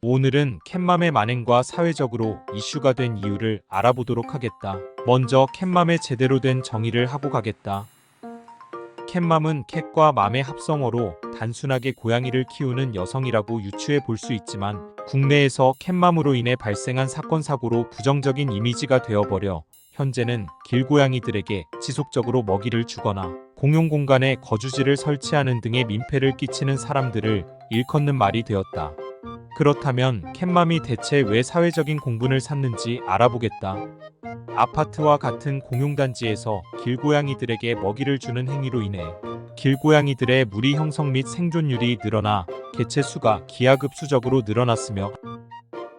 오늘은 캣맘의 만행과 사회적으로 이슈가 된 이유를 알아보도록 하겠다. 먼저 캣맘의 제대로 된 정의를 하고 가겠다. 캣맘은 캣과 맘의 합성어로 단순하게 고양이를 키우는 여성이라고 유추해 볼 수 있지만 국내에서 캣맘으로 인해 발생한 사건 사고로 부정적인 이미지가 되어버려 현재는 길고양이들에게 지속적으로 먹이를 주거나 공용 공간에 거주지를 설치하는 등의 민폐를 끼치는 사람들을 일컫는 말이 되었다. 그렇다면 캣맘이 대체 왜 사회적인 공분을 샀는지 알아보겠다. 아파트와 같은 공용단지에서 길고양이들에게 먹이를 주는 행위로 인해 길고양이들의 무리 형성 및 생존율이 늘어나 개체 수가 기하급수적으로 늘어났으며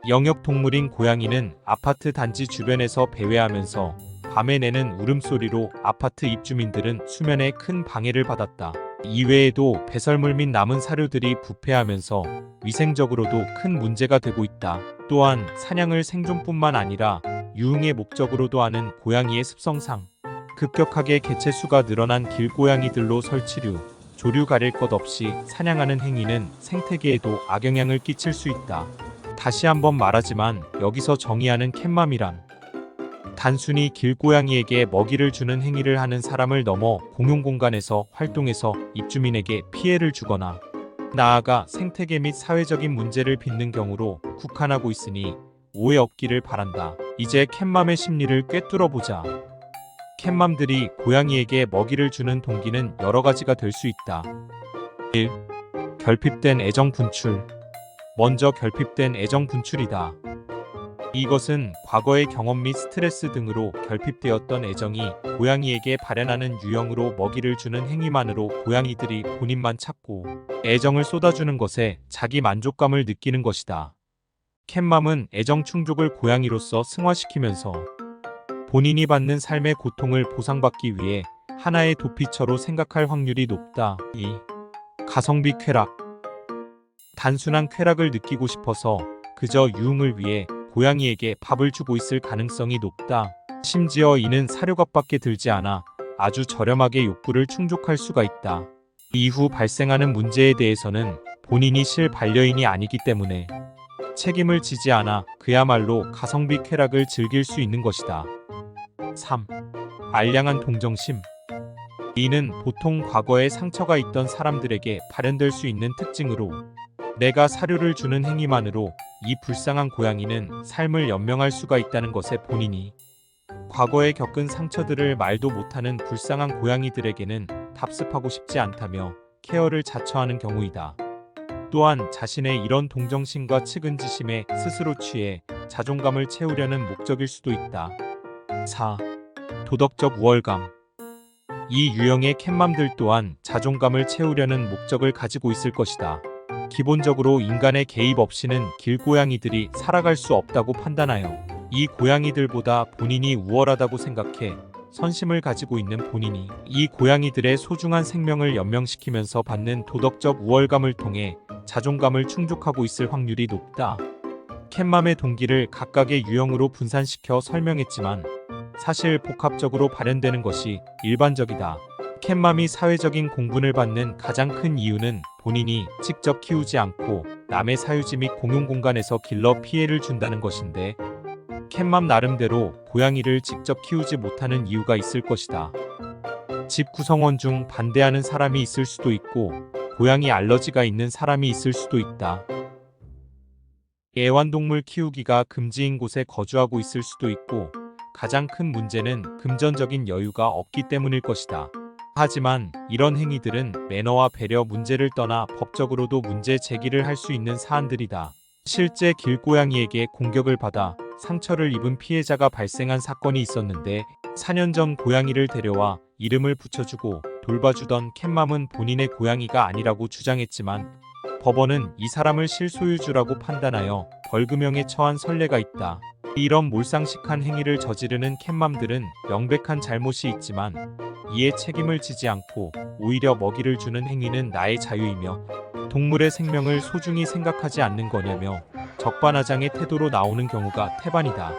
영역동물인 고양이는 아파트 단지 주변에서 배회하면서 밤에 내는 울음소리로 아파트 입주민들은 수면에 큰 방해를 받았다. 이외에도 배설물 및 남은 사료들이 부패하면서 위생적으로도 큰 문제가 되고 있다. 또한 사냥을 생존뿐만 아니라 유흥의 목적으로도 하는 고양이의 습성상 급격하게 개체 수가 늘어난 길고양이들로 설치류, 조류 가릴 것 없이 사냥하는 행위는 생태계에도 악영향을 끼칠 수 있다. 다시 한번 말하지만 여기서 정의하는 캣맘이란 단순히 길고양이에게 먹이를 주는 행위를 하는 사람을 넘어 공용공간에서 활동해서 입주민에게 피해를 주거나 나아가 생태계 및 사회적인 문제를 빚는 경우로 국한하고 있으니 오해 없기를 바란다. 이제 캣맘의 심리를 꿰뚫어보자. 캣맘들이 고양이에게 먹이를 주는 동기는 여러 가지가 될 수 있다. 1. 결핍된 애정 분출. 먼저 결핍된 애정 분출이다. 이것은 과거의 경험 및 스트레스 등으로 결핍되었던 애정이 고양이에게 발현하는 유형으로 먹이를 주는 행위만으로 고양이들이 본인만 찾고 애정을 쏟아주는 것에 자기 만족감을 느끼는 것이다. 캣맘은 애정 충족을 고양이로서 승화시키면서 본인이 받는 삶의 고통을 보상받기 위해 하나의 도피처로 생각할 확률이 높다. 2. 가성비 쾌락. 단순한 쾌락을 느끼고 싶어서 그저 유흥을 위해 고양이에게 밥을 주고 있을 가능성이 높다. 심지어 이는 사료값밖에 들지 않아 아주 저렴하게 욕구를 충족할 수가 있다. 이후 발생하는 문제에 대해서는 본인이 실 반려인이 아니기 때문에 책임을 지지 않아 그야말로 가성비 쾌락을 즐길 수 있는 것이다. 3. 알량한 동정심. 이는 보통 과거에 상처가 있던 사람들에게 발현될 수 있는 특징으로 내가 사료를 주는 행위만으로 이 불쌍한 고양이는 삶을 연명할 수가 있다는 것에 본인이 과거에 겪은 상처들을 말도 못하는 불쌍한 고양이들에게는 답습하고 싶지 않다며 케어를 자처하는 경우이다. 또한 자신의 이런 동정심과 측은지심에 스스로 취해 자존감을 채우려는 목적일 수도 있다. 4. 도덕적 우월감. 이 유형의 캣맘들 또한 자존감을 채우려는 목적을 가지고 있을 것이다. 기본적으로 인간의 개입 없이는 길고양이들이 살아갈 수 없다고 판단하여 이 고양이들보다 본인이 우월하다고 생각해 선심을 가지고 있는 본인이 이 고양이들의 소중한 생명을 연명시키면서 받는 도덕적 우월감을 통해 자존감을 충족하고 있을 확률이 높다. 캣맘의 동기를 각각의 유형으로 분산시켜 설명했지만 사실 복합적으로 발현되는 것이 일반적이다. 캣맘이 사회적인 공분을 받는 가장 큰 이유는 본인이 직접 키우지 않고 남의 사유지 및 공용공간에서 길러 피해를 준다는 것인데 캣맘 나름대로 고양이를 직접 키우지 못하는 이유가 있을 것이다. 집 구성원 중 반대하는 사람이 있을 수도 있고 고양이 알러지가 있는 사람이 있을 수도 있다. 애완동물 키우기가 금지인 곳에 거주하고 있을 수도 있고 가장 큰 문제는 금전적인 여유가 없기 때문일 것이다. 하지만 이런 행위들은 매너와 배려 문제를 떠나 법적으로도 문제 제기를 할 수 있는 사안들이다. 실제 길고양이에게 공격을 받아 상처를 입은 피해자가 발생한 사건이 있었는데 4년 전 고양이를 데려와 이름을 붙여주고 돌봐주던 캣맘은 본인의 고양이가 아니라고 주장했지만 법원은 이 사람을 실소유주라고 판단하여 벌금형에 처한 선례가 있다. 이런 몰상식한 행위를 저지르는 캣맘들은 명백한 잘못이 있지만 이에 책임을 지지 않고 오히려 먹이를 주는 행위는 나의 자유이며 동물의 생명을 소중히 생각하지 않는 거냐며 적반하장의 태도로 나오는 경우가 태반이다.